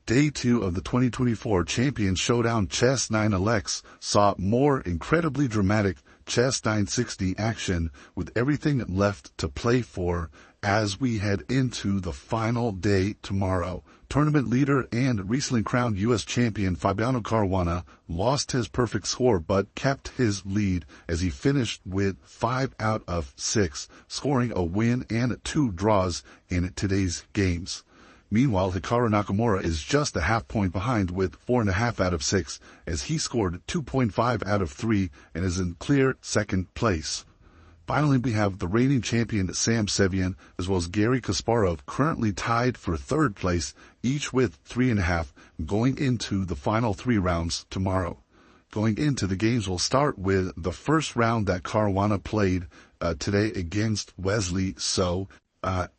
Day 2 of the 2024 Champion Showdown Chess 9 Alex saw more incredibly dramatic Chess 960 action with everything left to play for as we head into the final day tomorrow. Tournament leader and recently crowned U.S. champion Fabiano Caruana lost his perfect score but kept his lead as he finished with 5 out of 6, scoring a win and 2 draws in today's games. Meanwhile, Hikaru Nakamura is just a half point behind with 4.5 out of 6 as he scored 2.5 out of 3 and is in clear second place. Finally, we have the reigning champion Sam Sevian as well as Garry Kasparov currently tied for third place, each with 3.5 going into the final 3 rounds tomorrow. Going into the games, we'll start with the first round that Caruana played today against Wesley So.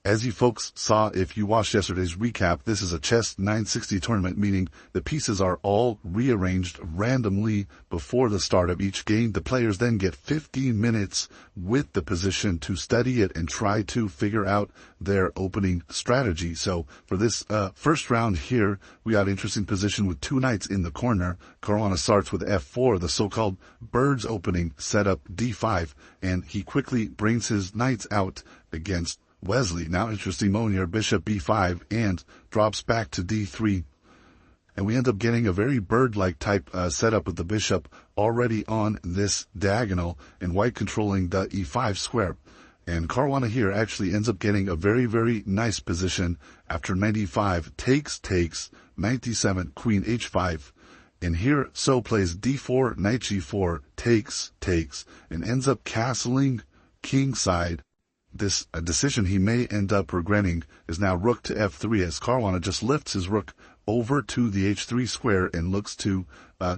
As you folks saw, if you watched yesterday's recap, this is a Chess 960 tournament, meaning the pieces are all rearranged randomly before the start of each game. The players then get 15 minutes with the position to study it and try to figure out their opening strategy. So for this first round here, we got interesting position with 2 knights in the corner. Caruana starts with f4, the so-called bird's opening setup d5, and he quickly brings his knights out against Wesley. Now interesting move here, bishop b5, and drops back to d3. And we end up getting a very bird-like type setup with the bishop already on this diagonal and white controlling the e5 square. And Caruana here actually ends up getting a very, very nice position after knight e5, takes, knight d7, queen h5. And here So plays d4, knight g4, takes, and ends up castling kingside. This decision he may end up regretting is now rook to f3 as Caruana just lifts his rook over to the h3 square and looks to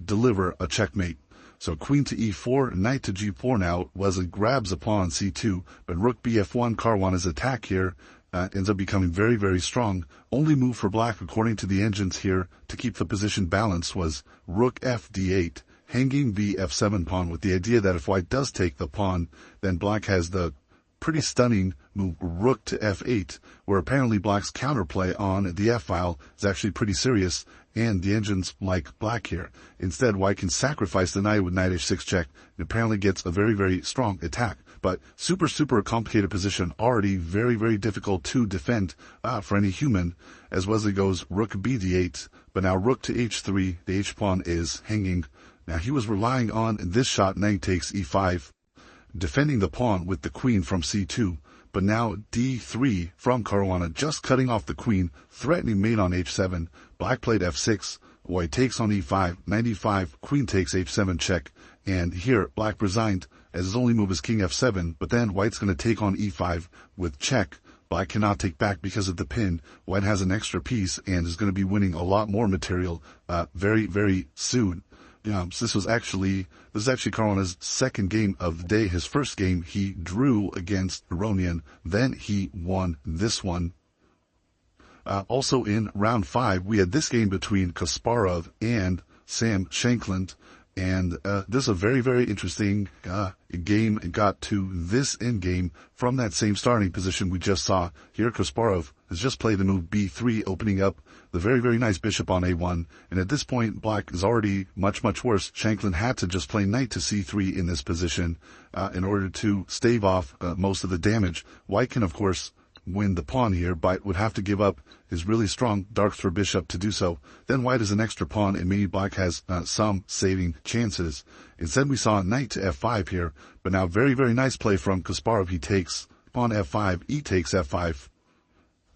deliver a checkmate. So queen to e4, knight to g4 now. Wesley grabs a pawn c2, but rook bf1, Caruana's attack here ends up becoming very, very strong. Only move for black according to the engines here to keep the position balanced was rook f d8, hanging the f7 pawn with the idea that if white does take the pawn, then black has the pretty stunning move rook to f8, where apparently black's counterplay on the f-file is actually pretty serious, and the engines like black here. Instead, white can sacrifice the knight with knight h6 check, and apparently gets a very, very strong attack. But super complicated position, already very, very difficult to defend for any human, as Wesley goes rook b d8, but now rook to h3, the h-pawn is hanging. Now he was relying on this shot, knight takes e5, defending the pawn with the queen from c2, but now d3 from Caruana, just cutting off the queen, threatening mate on h7. Black played f6, white takes on e5, knight e5, queen takes h7 check, and here black resigned as his only move is king f7, but then white's going to take on e5 with check. Black cannot take back because of the pin. White has an extra piece and is going to be winning a lot more material very, very soon. So this is actually Caruana's second game of the day. His first game he drew against Aronian, then he won this one. Also in round 5, we had this game between Kasparov and Sam Shankland, and this is a very, very interesting game. It got to this endgame from that same starting position we just saw. Here Kasparov has just played the move b3, opening up the very, very nice bishop on a1, and at this point black is already much, much worse. Shankland had to just play knight to c3 in this position in order to stave off most of the damage. White can, of course, win the pawn here, but would have to give up his really strong dark through bishop to do so. Then white is an extra pawn, and maybe black has some saving chances. Instead, we saw knight to f5 here, but now very, very nice play from Kasparov. He takes pawn f5, e takes f5,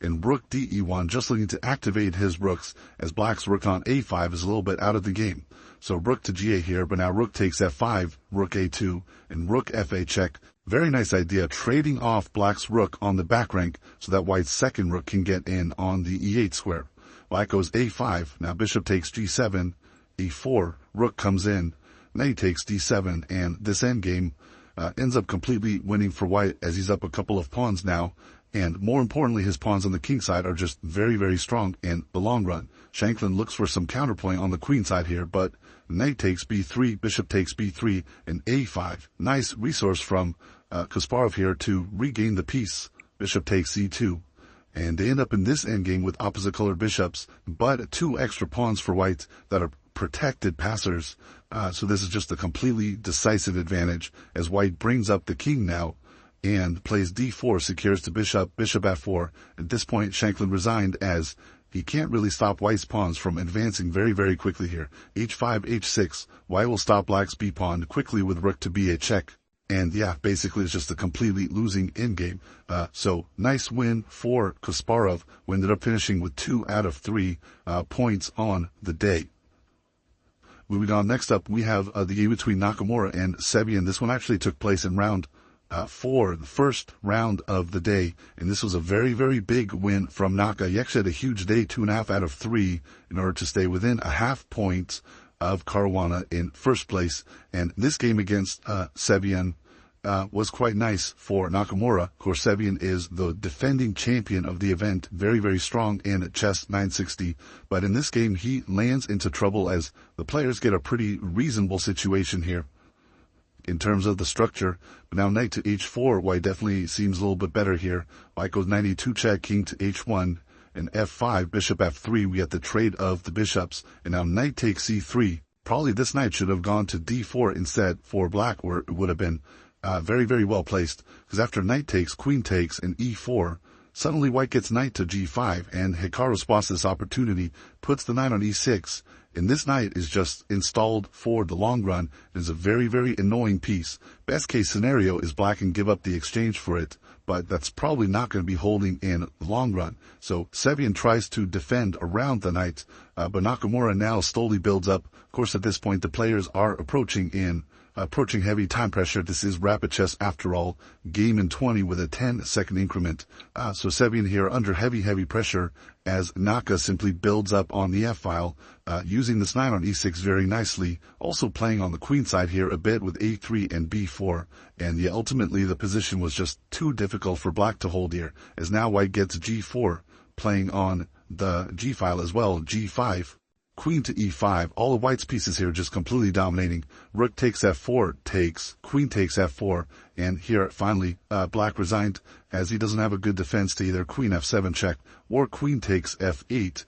and rook de1, just looking to activate his rooks, as black's rook on a5 is a little bit out of the game. So rook to g8 here, but now rook takes f5, rook a2, and rook fa check. Very nice idea, trading off black's rook on the back rank so that white's second rook can get in on the e8 square. Black goes a5, now bishop takes g7, e4, rook comes in, knight takes d7, and this endgame ends up completely winning for white as he's up a couple of pawns now. And more importantly, his pawns on the king side are just very, very strong in the long run. Shankland looks for some counterplay on the queen side here, but knight takes b3, bishop takes b3, and a5. Nice resource from Kasparov here to regain the piece. Bishop takes c2. And they end up in this endgame with opposite colored bishops, but 2 extra pawns for white that are protected passers. So this is just a completely decisive advantage as white brings up the king now and plays d4, secures to bishop f4. At this point, Shankland resigned as he can't really stop white's pawns from advancing very, very quickly here. h5, h6. White will stop black's b pawn quickly with rook to b8 check. And yeah, basically it's just a completely losing endgame. So nice win for Kasparov, who ended up finishing with 2 out of 3 points on the day. Moving on, next up, we have the game between Nakamura and Sevian. This one actually took place in round 4, the first round of the day. And this was a very, very big win from Naka. He actually had a huge day, 2.5 out of 3, in order to stay within a half point of Caruana in first place. And this game against Sevian was quite nice for Nakamura. Of course, Sevian is the defending champion of the event, very, very strong in chess 960. But in this game, he lands into trouble as the players get a pretty reasonable situation here in terms of the structure. But now knight to h4, white definitely seems a little bit better here. White goes 92 check, king to h1, and f5, bishop f3. We get the trade of the bishops. And now knight takes c3. Probably this knight should have gone to d4 instead for black, where it would have been very, very well placed, because after knight takes, queen takes, and e4, suddenly white gets knight to g5, and Hikaru spots this opportunity, puts the knight on e6, and this knight is just installed for the long run. It is a very, very annoying piece. Best case scenario is black can give up the exchange for it, but that's probably not going to be holding in the long run. So Sevian tries to defend around the knight, but Nakamura now slowly builds up. Of course, at this point, the players are approaching heavy time pressure. This is rapid chess after all, game in 20 with a 10-second increment. So Sevian here under heavy pressure as Naka simply builds up on the f-file, using this knight on e6 very nicely, also playing on the queen side here a bit with a3 and b4. And yeah, ultimately the position was just too difficult for black to hold here, as now white gets g4, playing on the g-file as well, g5. Queen to e5, all of white's pieces here just completely dominating. Rook takes f4, takes, queen takes f4, and here finally black resigned as he doesn't have a good defense to either queen f7 check or queen takes f8,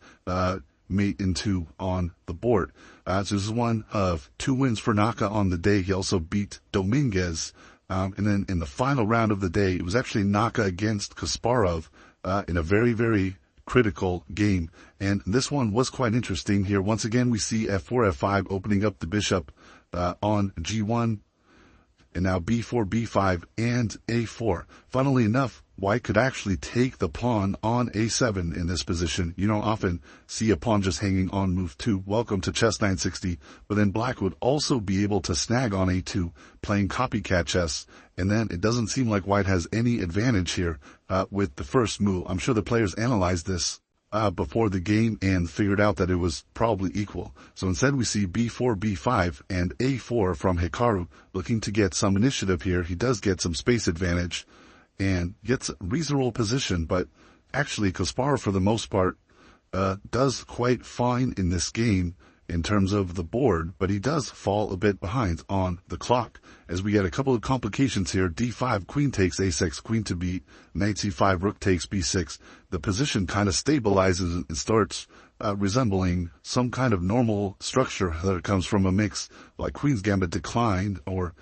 mate in 2 on the board. So this is one of 2 wins for Naka on the day. He also beat Dominguez. And then in the final round of the day, it was actually Naka against Kasparov in a very, very critical game. And this one was quite interesting here. Once again, we see f4, f5 opening up the bishop on g1, and now b4, b5, and a4. Funnily enough, white could actually take the pawn on a7 in this position. You don't often see a pawn just hanging on move 2. Welcome to chess 960. But then black would also be able to snag on a2, playing copycat chess. And then it doesn't seem like white has any advantage here with the first move. I'm sure the players analyzed this before the game and figured out that it was probably equal. So instead we see b4, b5, and a4 from Hikaru, looking to get some initiative here. He does get some space advantage and gets a reasonable position, but actually Kasparov for the most part does quite fine in this game in terms of the board, but he does fall a bit behind on the clock as we get a couple of complications here. d5, queen takes a6, queen to b, knight c5, rook takes b6. The position kind of stabilizes and starts resembling some kind of normal structure that comes from a mix like Queen's Gambit declined or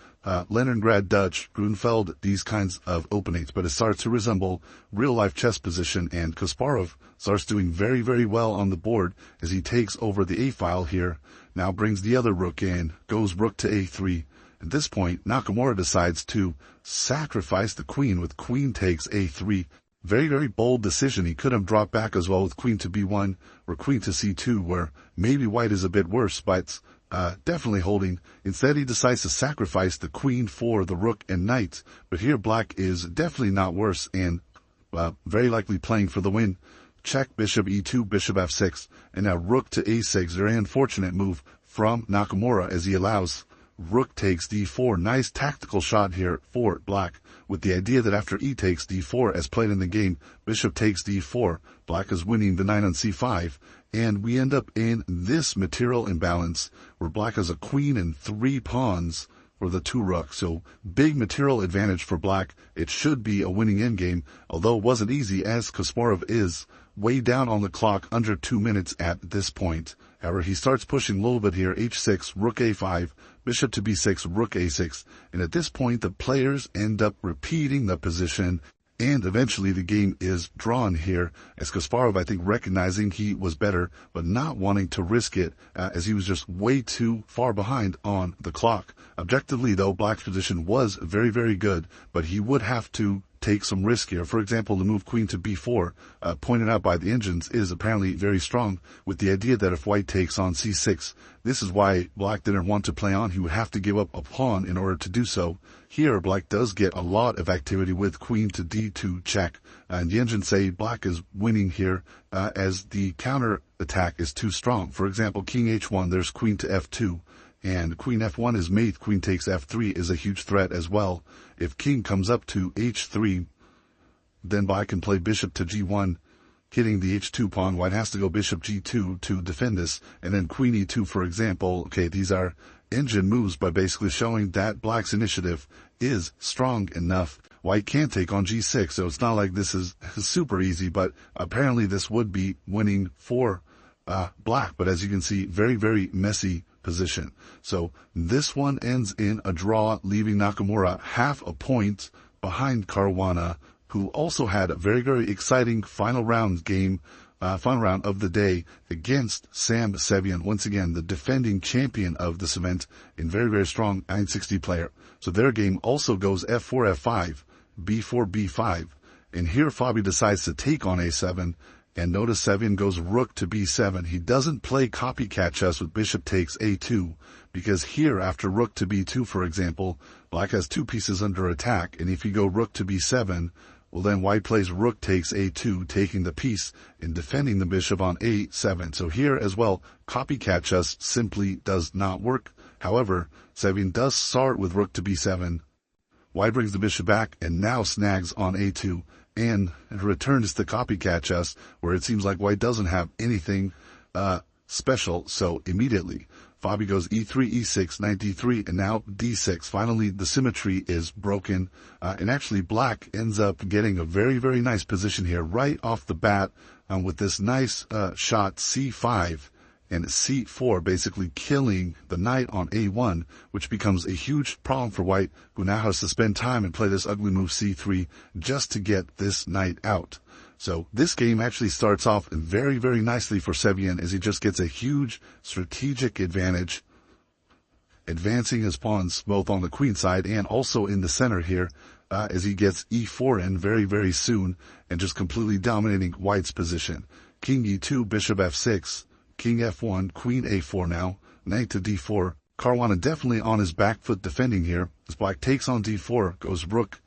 Leningrad Dutch, Grunfeld, these kinds of openings, but it starts to resemble real-life chess position, and Kasparov starts doing very, very well on the board as he takes over the a-file here, now brings the other rook in, goes rook to a3. At this point, Nakamura decides to sacrifice the queen with queen takes a3. Very, very bold decision. He could have dropped back as well with queen to b1 or queen to c2, where maybe white is a bit worse, but definitely holding. Instead, he decides to sacrifice the queen for the rook and knight. But here, black is definitely not worse and very likely playing for the win. Check, bishop e2, bishop f6, and now rook to a6. Very unfortunate move from Nakamura as he allows rook takes d4. Nice tactical shot here for black, with the idea that after e takes d4, as played in the game, bishop takes d4. Black is winning the knight on c5, and we end up in this material imbalance where black has a queen and 3 pawns, for the 2 rook. So big material advantage for black. It should be a winning endgame, although it wasn't easy as Kasparov is way down on the clock, under 2 minutes at this point. However, he starts pushing a little bit here. h6, rook a5, bishop to b6, rook a6. And at this point, the players end up repeating the position, and eventually the game is drawn here, as Kasparov, I think, recognizing he was better, but not wanting to risk it, as he was just way too far behind on the clock. Objectively, though, black's position was very, very good, but he would have to take some risk here. For example, the move queen to b4, pointed out by the engines, is apparently very strong, with the idea that if white takes on c6, this is why black didn't want to play on. He would have to give up a pawn in order to do so. Here, black does get a lot of activity with queen to d2 check, and the engines say black is winning here, as the counter attack is too strong. For example, king h1, there's queen to f2, and queen f1 is mate, queen takes f3 is a huge threat as well. If king comes up to h3, then black can play bishop to g1, hitting the h2 pawn. White has to go bishop g2 to defend this, and then queen e2, for example. Okay, these are engine moves, but basically showing that black's initiative is strong enough. White can't take on g6, so it's not like this is super easy, but apparently this would be winning for black. But as you can see, very, very messy position. So this one ends in a draw, leaving Nakamura half a point behind Caruana, who also had a very, very exciting final round of the day against Sam Sevian, once again the defending champion of this event, and very, very strong 960 player. So their game also goes f4, f5, b4, b5, and here Fabi decides to take on a7. And notice Sevian goes rook to b7. He doesn't play copycat chess with bishop takes a2, because here, after rook to b2, for example, black has 2 pieces under attack, and if you go rook to b7, well then white plays rook takes a2, taking the piece and defending the bishop on a7. So here as well, copycat chess simply does not work. However, Sevian does start with rook to b7. White brings the bishop back and now snags on a2. And returns to copycat chess, where it seems like white doesn't have anything special. So immediately, Fabi goes e3, e6, knight d3, and now d6. Finally, the symmetry is broken. And actually, black ends up getting a very, very nice position here right off the bat, with this nice shot c5 and c4, basically killing the knight on a1, which becomes a huge problem for white, who now has to spend time and play this ugly move c3 just to get this knight out. So this game actually starts off very, very nicely for Sevian, as he just gets a huge strategic advantage, advancing his pawns both on the queen side and also in the center here, as he gets e4 in very, very soon, and just completely dominating white's position. King e2, bishop f6, king f1, queen a4 now, knight to d4. Caruana definitely on his back foot defending here, as black takes on d4, goes rook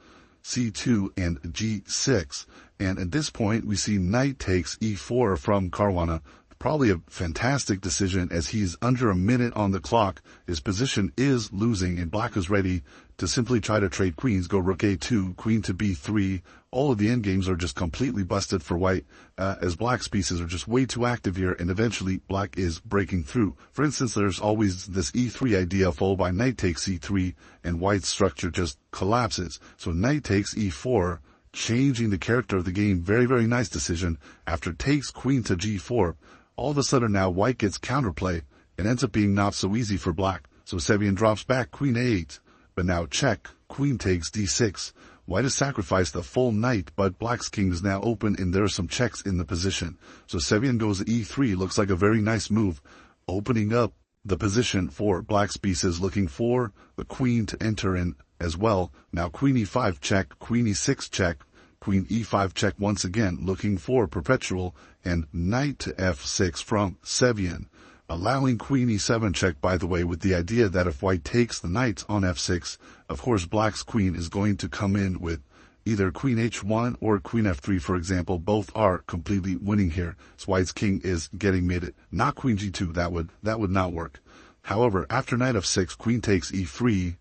c2 and g6. And at this point, we see knight takes e4 from Caruana. Probably a fantastic decision, as he's under a minute on the clock. His position is losing, and black is ready to simply try to trade queens, go rook a2, queen to b3. All of the endgames are just completely busted for white, as black's pieces are just way too active here, and eventually black is breaking through. For instance, there's always this e3 idea followed by knight takes e3, and white's structure just collapses. So knight takes e4, changing the character of the game. Very, very nice decision. After takes queen to g4, all of a sudden now white gets counterplay and ends up being not so easy for black. So Sevian drops back queen a8, but now check, queen takes d6. White has sacrificed the full knight, but black's king is now open and there are some checks in the position. So Sevian goes e3, looks like a very nice move, opening up the position for black's pieces, looking for the queen to enter in as well. Now queen e5 check, queen e6 check, queen e5 check once again, looking for perpetual, and knight to f6 from Sevian, allowing queen e7 check, by the way, with the idea that if white takes the knight on f6, of course black's queen is going to come in with either queen h1 or queen f3, for example. Both are completely winning here. So white's king is getting mated. Not queen g2, that would not work. However, after knight f6, queen takes e3,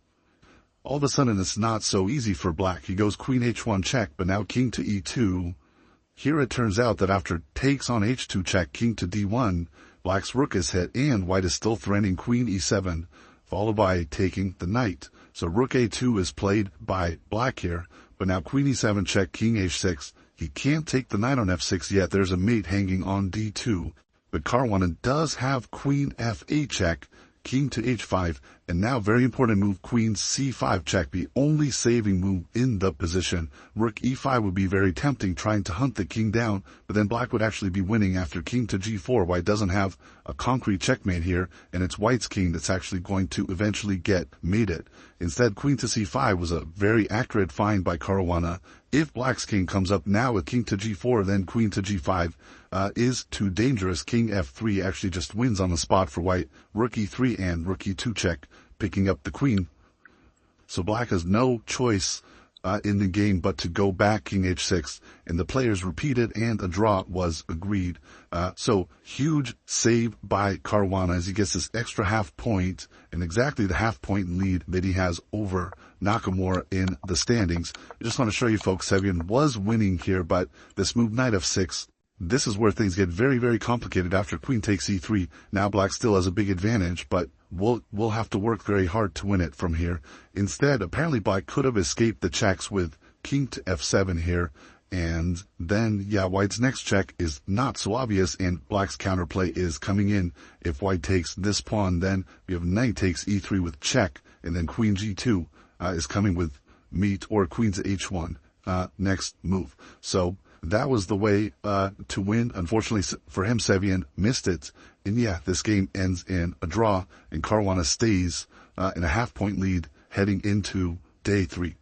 all of a sudden it's not so easy for black. He goes queen h1 check, but now king to e2. Here it turns out that after takes on h2 check, king to d1, black's rook is hit, and white is still threatening queen e7, followed by taking the knight. So rook a2 is played by black here, but now queen e7 check, king h6. He can't take the knight on f6 yet. There's a mate hanging on d2. But Caruana does have queen f8 check, king to h5, and now very important move, queen c5 check, the only saving move in the position. Rook e5 would be very tempting, trying to hunt the king down, but then black would actually be winning after king to g4. White doesn't have a concrete checkmate here, and it's white's king that's actually going to eventually get mated. Instead, queen to c5 was a very accurate find by Caruana. If black's king comes up now with king to g4, then queen to g5 is too dangerous. King f3 actually just wins on the spot for white. Rook e3 and rook e2 check, picking up the queen. So black has no choice in the game but to go back king h6, and the players repeated and a draw was agreed. So huge save by Caruana as he gets this extra half point and exactly the half point lead that he has over Nakamura in the standings. I just want to show you folks, Sevian was winning here, but this move knight f6, this is where things get very, very complicated after queen takes e3. Now black still has a big advantage, but we'll have to work very hard to win it from here. Instead, apparently black could have escaped the checks with king to f7 here, and then, yeah, white's next check is not so obvious, and black's counterplay is coming in. If white takes this pawn, then we have knight takes e3 with check, and then queen g2 is coming with mate, or queen to h1 next move. So that was the way to win. Unfortunately for him, Sevian missed it. And yeah, this game ends in a draw, and Caruana stays in a half-point lead heading into day 3.